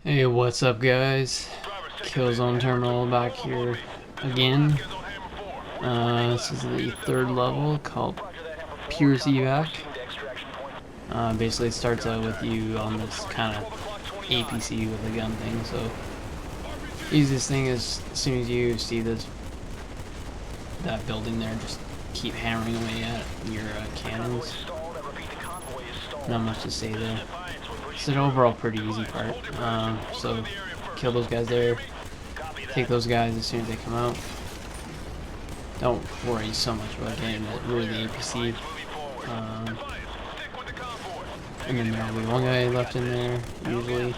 Hey, what's up, guys? Killzone Terminal back here again. This is the third level called Pyrrhus Evac. Basically, it starts out with you on this kind of APC with a gun thing. So, easiest thing is as soon as you see that building there, just keep hammering away at your cannons. Not much to say there. It's an overall pretty easy part. So kill those guys there. Take those guys as soon as they come out. Don't worry so much about getting rid of the APC. And then there'll be one guy left in there, usually.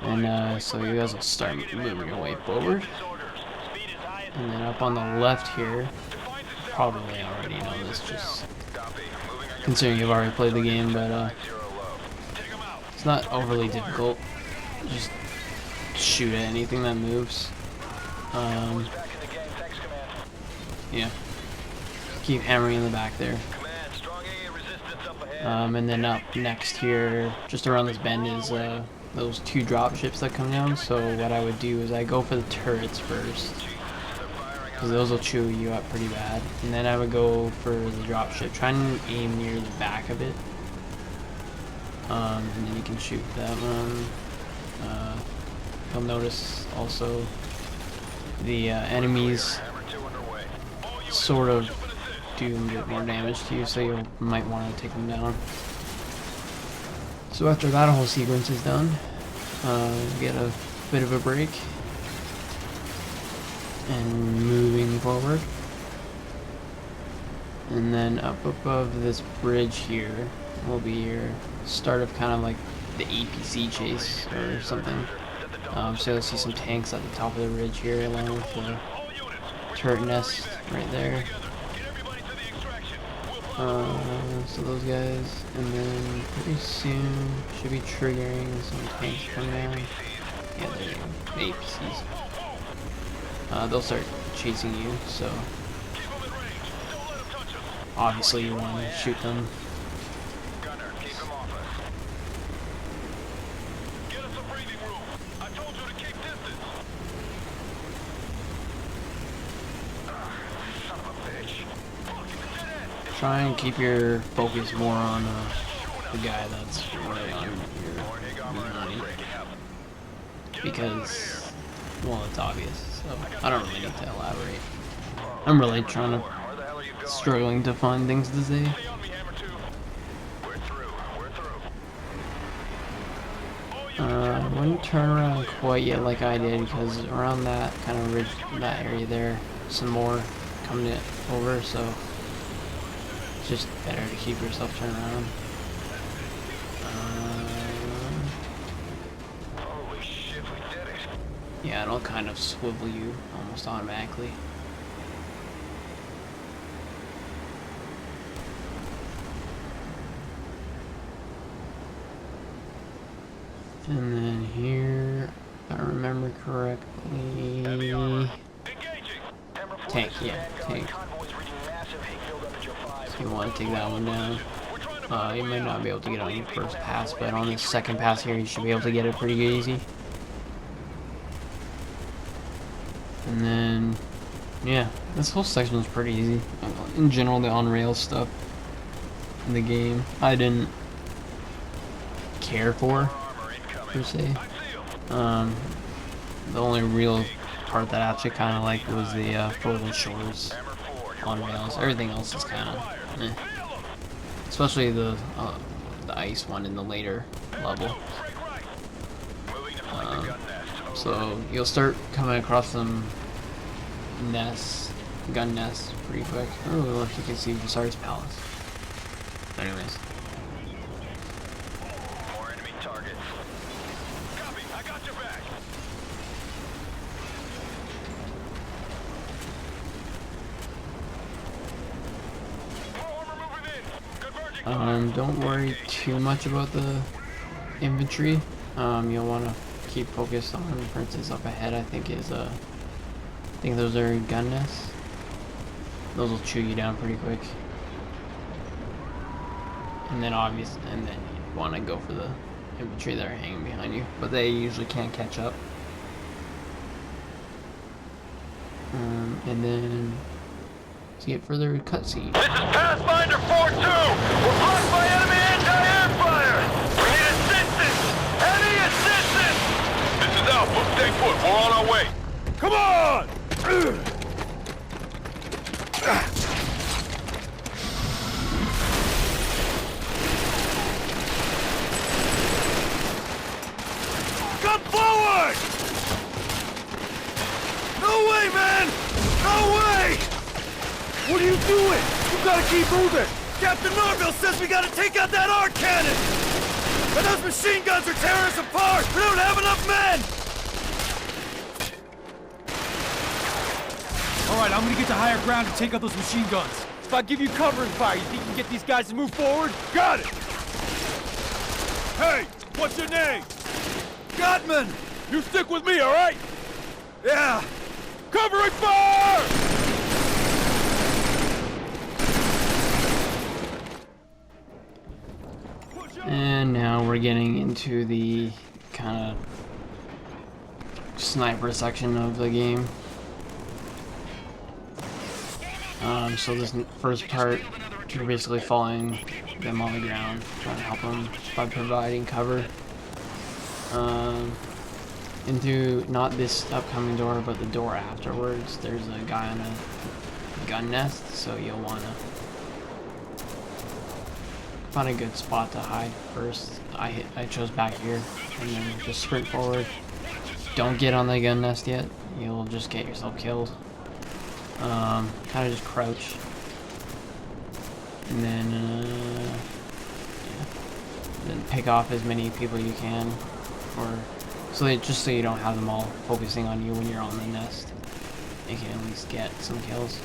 And so you guys will start moving your way forward. And then up on the left here, probably already know this, just considering you've already played the game, but it's not overly difficult. Just shoot at anything that moves. Yeah. Keep hammering in the back there. And then up next here, just around this bend, is those two drop ships that come down. So what I would do is I go for the turrets first, because those will chew you up pretty bad. And then I would go for the drop ship. Try and aim near the back of it. And then you can shoot that one. You'll notice also the enemies sort of do a bit more damage to you, so you might want to take them down. So after that whole sequence is done, get a bit of a break and moving forward. And then up above this bridge here will be your start of kind of like the APC chase or something. So you'll see some tanks at the top of the ridge here, along with the turret nest right there. So those guys, and then pretty soon should be triggering some tanks coming down. Yeah, there you go, the APCs. They'll start chasing you, so obviously you want to shoot them. Try and keep your focus more on the guy that's right on your behind, because, well, it's obvious, so I don't really need to elaborate. I'm really struggling to find things to say. I wouldn't turn around quite yet like I did, because around that kind of ridge, that area there, some more coming over, so just better to keep yourself turned around. Holy shit, we did it. Yeah, it'll kind of swivel you almost automatically. And then here, if I remember correctly, tank, yeah, tank. So you want to take that one down. You might not be able to get it on your first pass, but on the second pass here, you should be able to get it pretty easy. And then, yeah, this whole section is pretty easy. In general, the on-rail stuff in the game, I didn't care for, per se. The only real part that I actually kind of liked was the frozen shores on rails. Everything else is kind of eh. Especially the ice one in the later level. So you'll start coming across some nests, gun nests, pretty quick. Oh, if you can see Visar's Palace. Anyways. More enemy targets. Copy, I got your back. Don't worry too much about the infantry. You'll want to keep focused on, for instance, up ahead. I think those are gun nests. Those will chew you down pretty quick. And then you want to go for the infantry that are hanging behind you, but they usually can't catch up. And then to get further cutscene. This is Pathfinder 4-2. We're blocked by enemy anti-air fire. We need assistance. Any assistance? This is Alpha. Stay put. We're on our way. Come on! Come forward! No way, man! No way! What are you doing? You gotta keep moving! Captain Norville says we gotta take out that arc cannon! And those machine guns are tearing us apart! We don't have enough men! Alright, I'm gonna get to higher ground and take out those machine guns. If I give you covering fire, you think you can get these guys to move forward? Got it! Hey! What's your name? Gottman! You stick with me, alright? Yeah! Covering fire! And now we're getting into the kind of sniper section of the game. So this first part, you're basically following them on the ground, trying to help them by providing cover. Into not this upcoming door, but the door afterwards. There's a guy on a gun nest, so you'll want to find a good spot to hide first. I chose back here, and then just sprint forward. Don't get on the gun nest yet. You'll just get yourself killed. Kind of just crouch, and then then pick off as many people you can, or just so you don't have them all focusing on you when you're on the nest. You can at least get some kills.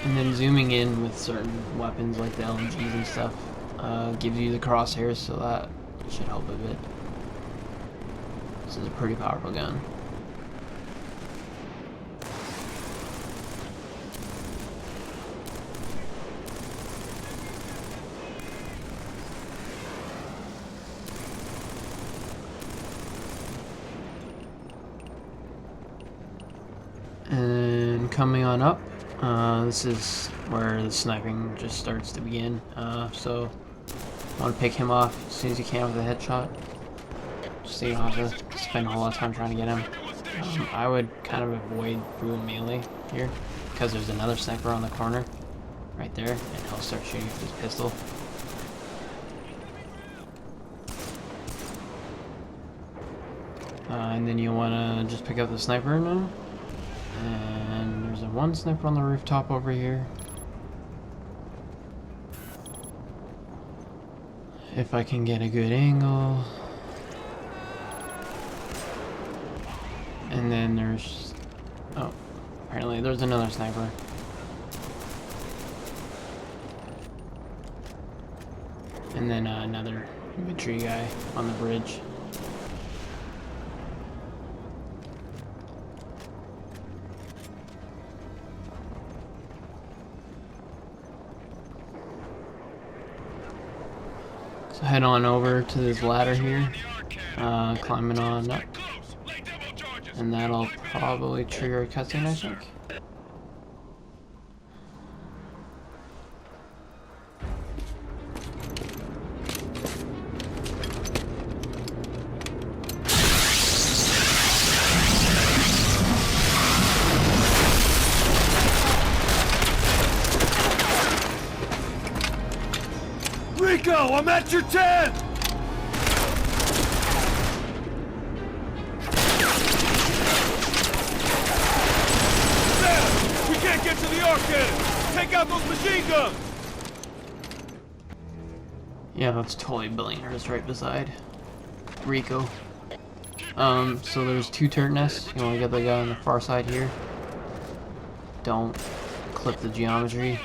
And then zooming in with certain weapons like the LMGs and stuff gives you the crosshairs, so that should help a bit. This is a pretty powerful gun. And coming on up, this is where the sniping just starts to begin. So I want to pick him off as soon as you can with a headshot, just so you don't have to spend a whole lot of time trying to get him. I would kind of avoid through melee here, because there's another sniper on the corner right there, and he'll start shooting with his pistol. And then you want to just pick up the sniper now. And there's one sniper on the rooftop over here. If I can get a good angle. And then there's... oh, apparently there's another sniper. And then another infantry guy on the bridge. So head on over to this ladder here, climbing on up, and that'll probably trigger a cutscene, I think. Rico, I'm at your tent! Sam, we can't get to the arcade! Take out those machine guns! Yeah, that's totally Billinghurst right beside Rico. So there's two turret nests. You want to get the guy on the far side here. Don't clip the geometry.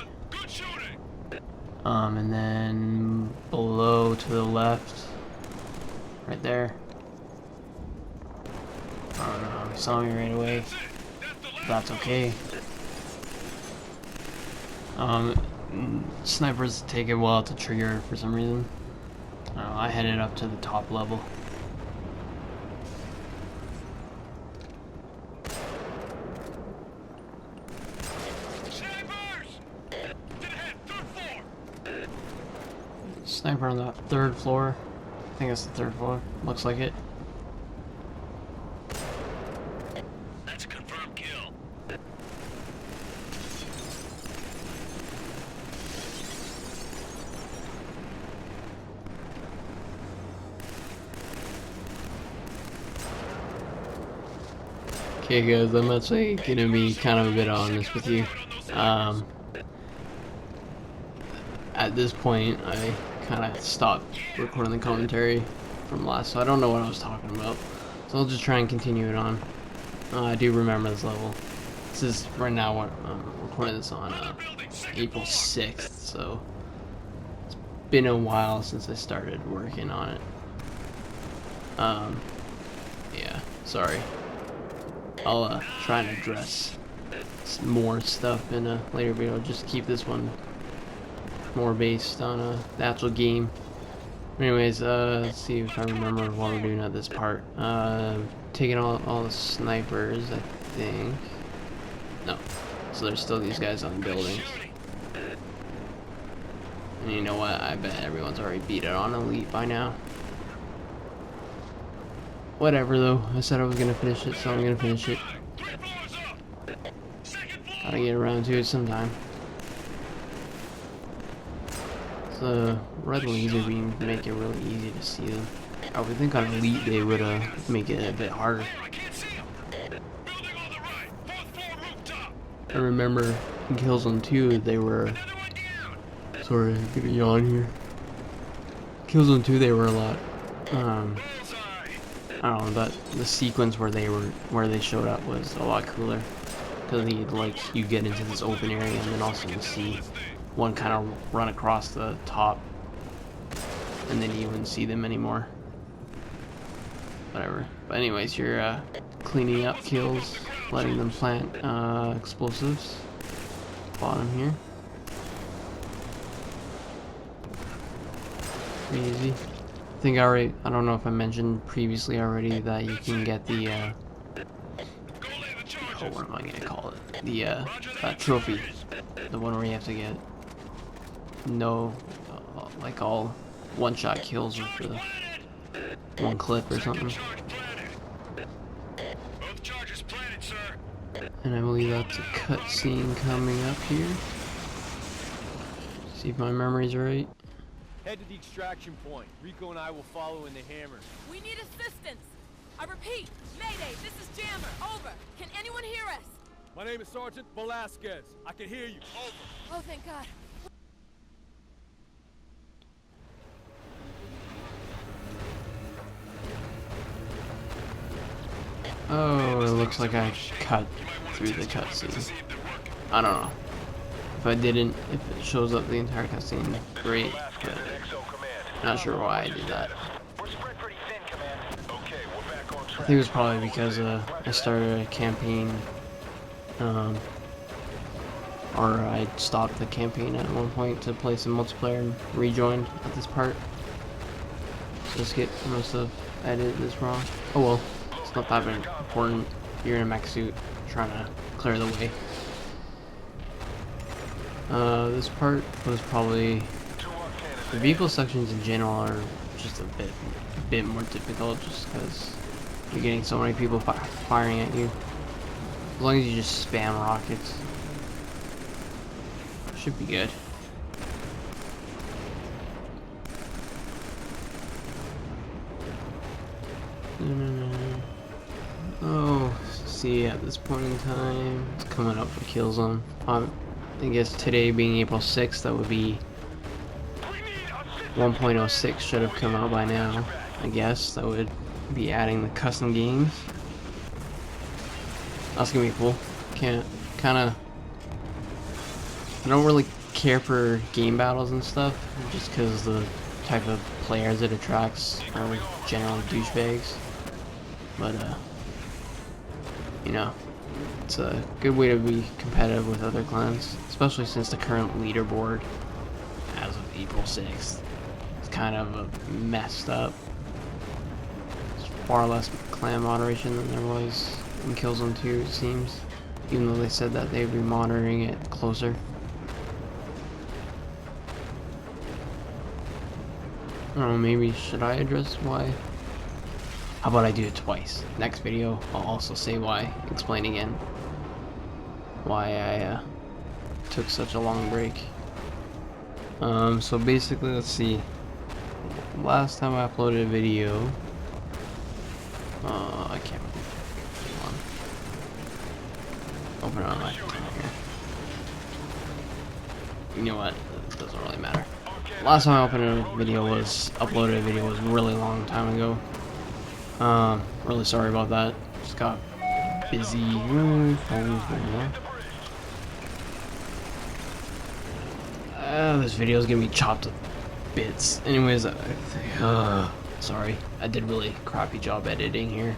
And then below to the left, right there. I don't know, he saw me right away. That's okay. snipers take a while to trigger for some reason. I headed up to the top level. Sniper on the 3rd floor. I think it's the 3rd floor. Looks like it. That's a confirmed kill. Okay guys, I'm actually gonna be kind of a bit honest with you. At this point, I kind of stopped recording the commentary from last, so I don't know what I was talking about. So I'll just try and continue it on. I do remember this level. This is right now what I'm recording this on April 6th, so it's been a while since I started working on it. Yeah, sorry. I'll try and address some more stuff in a later video. I'll just keep this one more based on the actual game. Anyways, let's see if I remember what we're doing at this part. Taking all the snipers, I think. No. So there's still these guys on buildings. And you know what? I bet everyone's already beat it on Elite by now. Whatever though, I said I was gonna finish it, so I'm gonna finish it. Gotta get around to it sometime. The red laser beam make it really easy to see them. I would think on Elite they would make it a bit harder. I remember in Killzone 2 they were... Sorry, I'm gonna yawn here. Killzone 2 they were a lot... I don't know, but the sequence where they showed up was a lot cooler, because you get into this open area and then also you see one kind of run across the top, and then you wouldn't see them anymore. Whatever. But anyways, you're cleaning up kills, letting them plant explosives. Bottom here. Pretty easy. I think I don't know if I mentioned previously already that you can get the, oh, what am I gonna call it? The, trophy. The one where you have to get like all one-shot kills for the one clip or something. And I believe that's a cutscene coming up here. See if my memory's right. Head to the extraction point. Rico and I will follow in the Hammer. We need assistance. I repeat, Mayday, this is Jammer. Over. Can anyone hear us? My name is Sergeant Velasquez. I can hear you. Over. Oh, thank God. Oh, it looks like I cut through the cutscene. I don't know. If I didn't, if it shows up the entire cutscene, great. But not sure why I did that. I think it was probably because I started a campaign, or I stopped the campaign at one point to play some multiplayer and rejoined at this part. Just get most of edited this wrong. Oh well, it's not that important. You're in a mech suit trying to clear the way. This part was probably... The vehicle sections in general are just a bit more difficult, just because you're getting so many people firing at you. As long as you just spam rockets, should be good. Oh, see, at this point in time, it's coming up for Killzone. I guess today being April 6th, that would be 1.06 should have come out by now. I guess that would be adding the custom games. That's gonna be cool. I don't really care for game battles and stuff, just because the type of players it attracts are generally douchebags. But you know, It's a good way to be competitive with other clans, especially since the current leaderboard, as of April 6th, is kind of messed up. There's far less clan moderation than there was in Killzone 2, it seems, even though they said that they'd be monitoring it closer. I don't know, maybe should I address why? How about I do it twice? Next video, I'll also say why, explain again why I took such a long break. So basically, let's see. Last time I uploaded a video, I can't remember. Open it on my camera here. You know what? It doesn't really matter. Last time I uploaded a video was a really long time ago. Really sorry about that. Just got busy. This video is gonna be chopped to bits. Anyways, sorry. I did really crappy job editing here.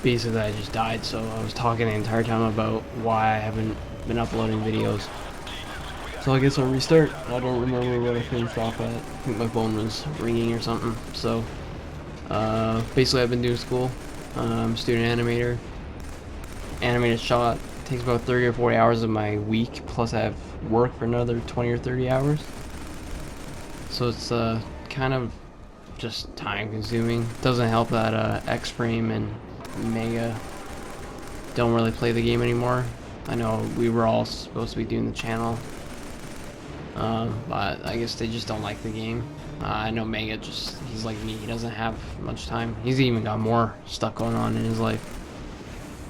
Basically I just died, so I was talking the entire time about why I haven't been uploading videos. So I guess I'll restart. I don't remember where I finished off at. I think my phone was ringing or something. So, basically I've been doing school. I'm a student animator. Animated shot takes about 30 or 40 hours of my week, plus I have work for another 20 or 30 hours. So it's kind of just time consuming. Doesn't help that X-Frame and Mega don't really play the game anymore. I know we were all supposed to be doing the channel, but I guess they just don't like the game. I know Mega he's like me, he doesn't have much time. He's even got more stuff going on in his life.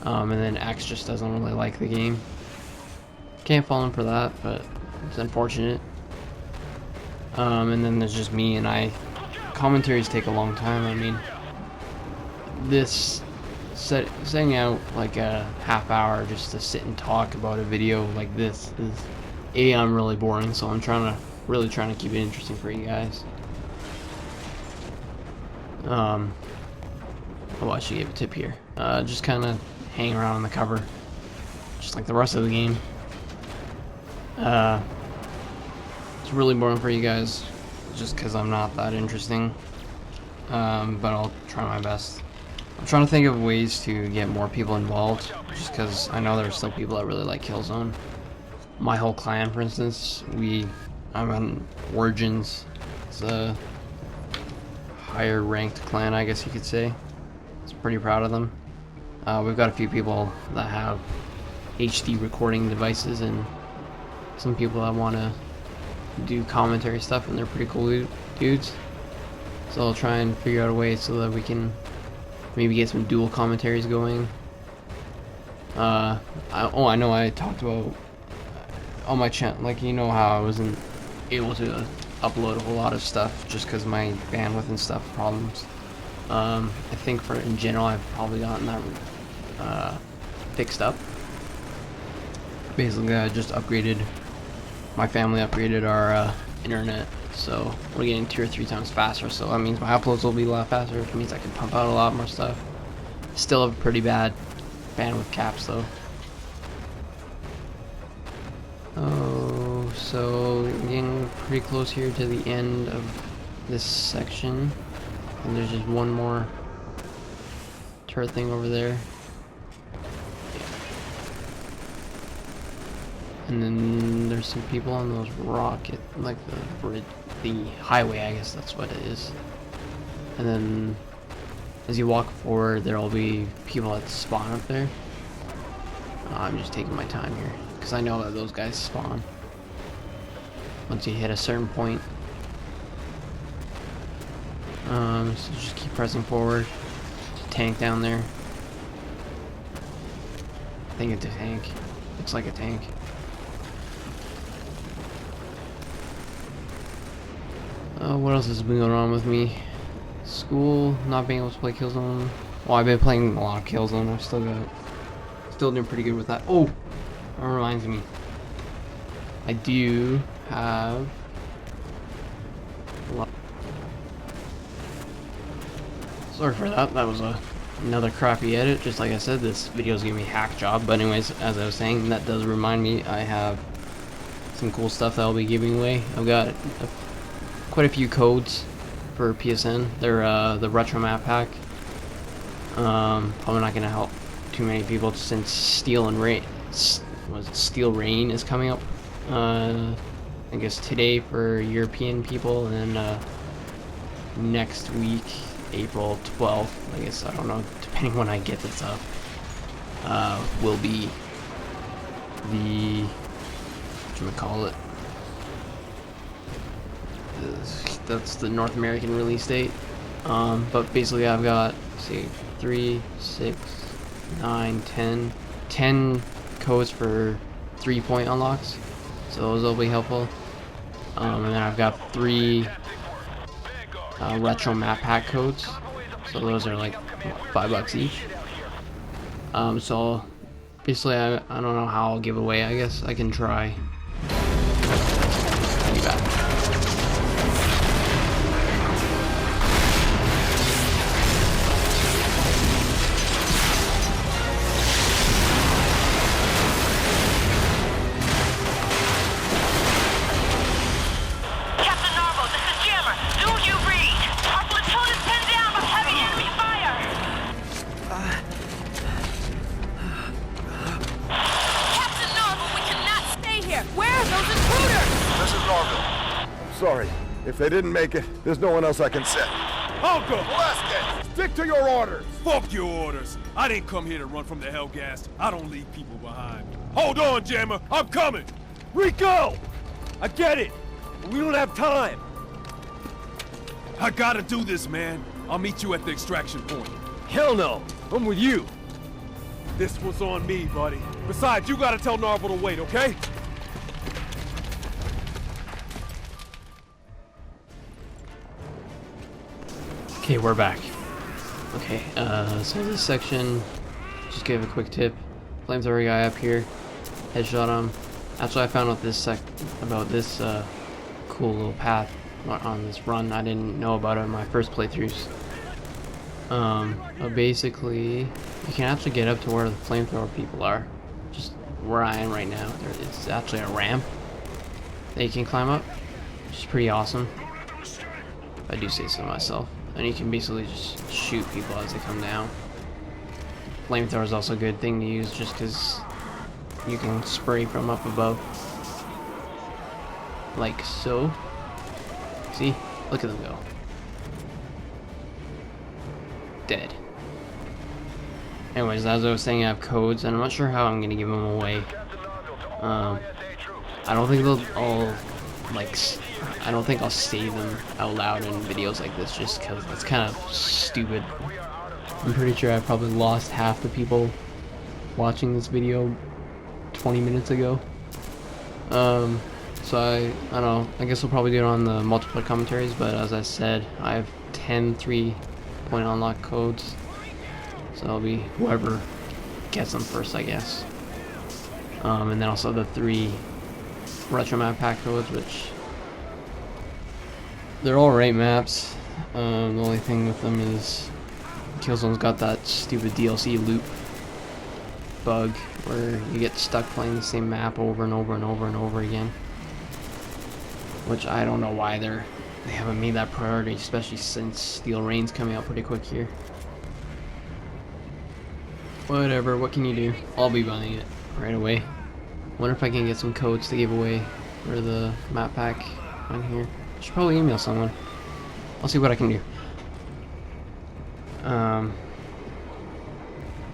And then X just doesn't really like the game. Can't fault him for that, but it's unfortunate. And then there's just me, and commentaries take a long time. I mean, setting out like a half hour just to sit and talk about a video like this is I'm really boring, so I'm really trying to keep it interesting for you guys. Oh, I should give a tip here. Just kind of hang around on the cover, just like the rest of the game. It's really boring for you guys, just because I'm not that interesting. But I'll try my best. I'm trying to think of ways to get more people involved, just because I know there's still people that really like Killzone. My whole clan, for instance, I'm on Origins. It's a higher ranked clan, I guess you could say. I'm pretty proud of them. We've got a few people that have HD recording devices, and some people that want to do commentary stuff, and they're pretty cool dudes. So I'll try and figure out a way so that we can maybe get some dual commentaries going. I know I talked about on my channel, like, you know how I wasn't able to upload a whole lot of stuff just because my bandwidth and stuff problems. I think in general I've probably gotten that fixed up. Basically I just my family upgraded our internet, so we're getting 2 or 3 times faster, so that means my uploads will be a lot faster, which means I can pump out a lot more stuff. Still have pretty bad bandwidth caps though. Oh, so we're getting pretty close here to the end of this section, and there's just one more turret thing over there. And then there's some people on those like the highway, I guess that's what it is. And then as you walk forward, there'll be people that spawn up there. I'm just taking my time here, because I know that those guys spawn once you hit a certain point. So just keep pressing forward. There's a tank down there. I think it's a tank. Looks like a tank. What else has been going on with me? School, not being able to play Killzone. Well, I've been playing a lot of Killzone. I've still doing pretty good with that. Oh, that reminds me. I do have a lot. Sorry for that. That was a another crappy edit. Just like I said, this video is giving me a hack job. But anyways, as I was saying, that does remind me I have some cool stuff that I'll be giving away. I've got quite a few codes for PSN. They're the retro map pack. Probably not gonna help too many people since Steel Rain is coming up. I guess today for European people, and then next week, April 12th. I guess, I don't know, depending when I get this up, will be the, what do we call it? That's the North American release date. But basically I've got, let's see, 3, 6, 9, 10 codes for 3-point unlocks. So those will be helpful. And then I've got 3 retro map pack codes. So those are like $5 each. So basically I don't know how I'll give away. I guess I can try. Be back. Sorry. If they didn't make it, there's no one else I can send. I'll go! Velasquez, stick to your orders! Fuck your orders! I didn't come here to run from the Hellgast. I don't leave people behind. Hold on, Jammer! I'm coming! Rico! I get it, but we don't have time. I gotta do this, man. I'll meet you at the extraction point. Hell no! I'm with you. This was on me, buddy. Besides, you gotta tell Narvel to wait, okay? Okay, we're back. Okay, so this section, just give a quick tip. Flamethrower guy up here, headshot him. Actually, I found out about this cool little path on this run. I didn't know about it in my first playthroughs. But basically, you can actually get up to where the flamethrower people are. Just where I am right now. It's actually a ramp that you can climb up, which is pretty awesome, if I do say so myself. And you can basically just shoot people as they come down. Flamethrower is also a good thing to use just because you can spray from up above. Like so. See? Look at them go. Dead. Anyways, as I was saying, I have codes, and I'm not sure how I'm going to give them away. I don't think I don't think I'll say them out loud in videos like this, just because it's kind of stupid. I'm pretty sure I probably lost half the people watching this video 20 minutes ago. So I don't know, I guess we'll probably do it on the multiplayer commentaries, but as I said, I have 10 3-point unlock codes, so it'll be whoever gets them first, I guess. And then also the 3 retro map pack codes, which they're alright maps. The only thing with them is Killzone's got that stupid DLC loop bug where you get stuck playing the same map over and over and over and over again. Which I don't know why they haven't made that priority, especially since Steel Rain's coming out pretty quick here. Whatever, what can you do? I'll be buying it right away. Wonder if I can get some codes to give away for the map pack on here. I should probably email someone. I'll see what I can do.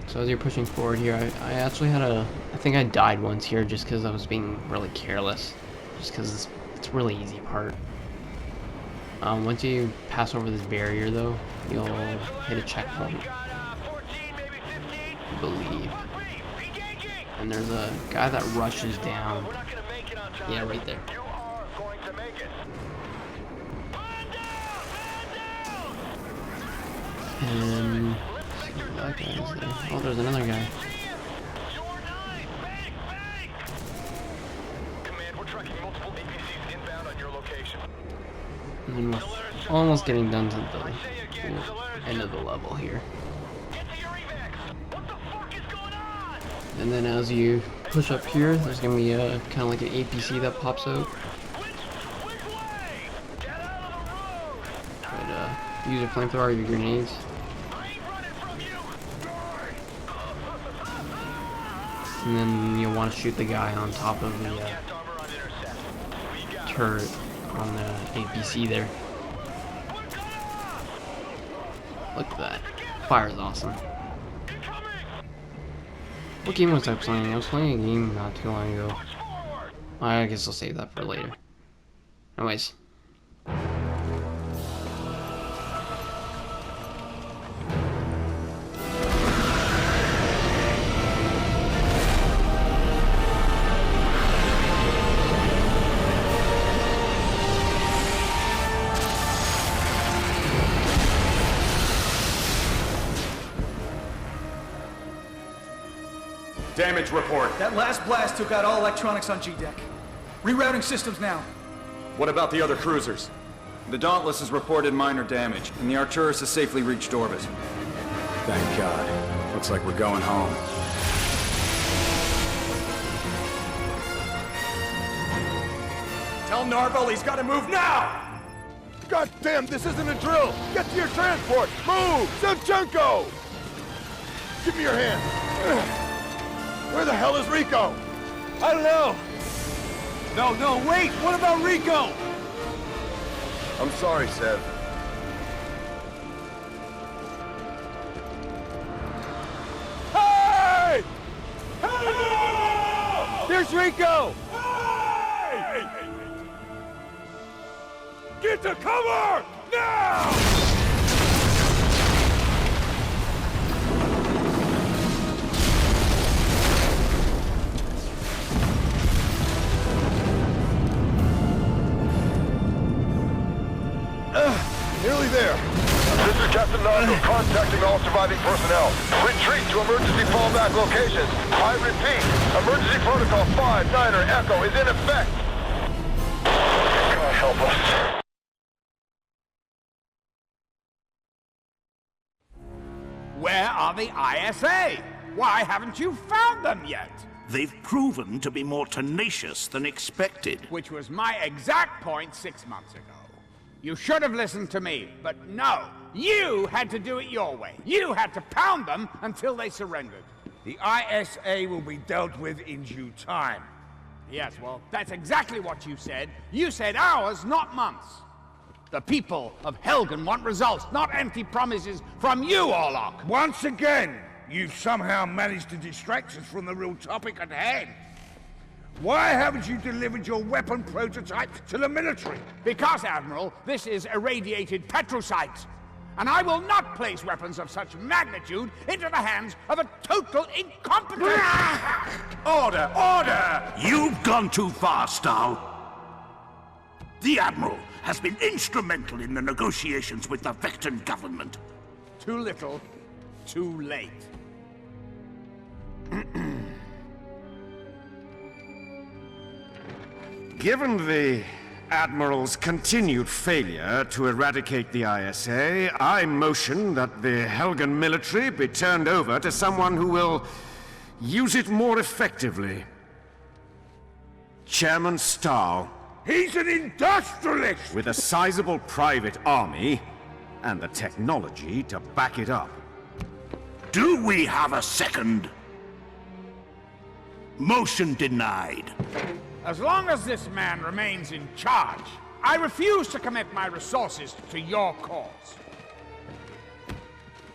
So as you're pushing forward here, I actually had I think I died once here just because I was being really careless. Just because it's a really easy part. Once you pass over this barrier though, you'll hit a checkpoint, I believe. And there's a guy that rushes down. Yeah, right there. And that guy's there. Oh, there's another guy. And then we're almost getting done to the end of the level here. And then as you push up here, there's gonna be a kind of like an APC that pops out. But use your flamethrower or your grenades. And then you'll want to shoot the guy on top of the turret on the APC there. Look at that. Fire is awesome. What game was I playing? I was playing a game not too long ago. I guess I'll save that for later. Anyways. Damage report. That last blast took out all electronics on G-Deck. Rerouting systems now. What about the other cruisers? The Dauntless has reported minor damage, and the Arcturus has safely reached orbit. Thank God. Looks like we're going home. Tell Narvel he's got to move now! God damn, this isn't a drill! Get to your transport! Move! Shevchenko! Give me your hand! Where the hell is Rico? I don't know! No, wait! What about Rico? I'm sorry, Sev. Hey! Hey! There's Rico! Hey! Get to cover! Now! Nearly there. This is Captain Nigel contacting all surviving personnel. Retreat to emergency fallback locations. I repeat, emergency protocol 5-9er Echo is in effect. God help us. Where are the ISA? Why haven't you found them yet? They've proven to be more tenacious than expected. Which was my exact point 6 months ago. You should have listened to me, but no. You had to do it your way. You had to pound them until they surrendered. The ISA will be dealt with in due time. Yes, well, that's exactly what you said. You said hours, not months. The people of Helgen want results, not empty promises from you, Orlok. Once again, you've somehow managed to distract us from the real topic at hand. Why haven't you delivered your weapon prototype to the military? Because, Admiral, this is irradiated petrosite. And I will not place weapons of such magnitude into the hands of a total incompetent... Order! Order! You've gone too far, Stahl. The Admiral has been instrumental in the negotiations with the Vecton government. Too little, too late. Given the Admiral's continued failure to eradicate the ISA, I motion that the Helgen military be turned over to someone who will use it more effectively. Chairman Stahl. He's an industrialist! With a sizable private army and the technology to back it up. Do we have a second? Motion denied. As long as this man remains in charge, I refuse to commit my resources to your cause.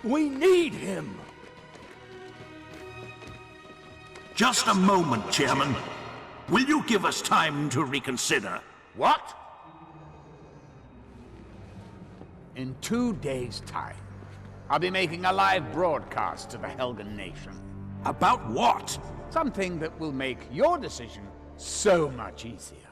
We need him! Just a moment, Chairman. Will you give us time to reconsider? What? In 2 days' time, I'll be making a live broadcast to the Helgen Nation. About what? Something that will make your decision so much easier.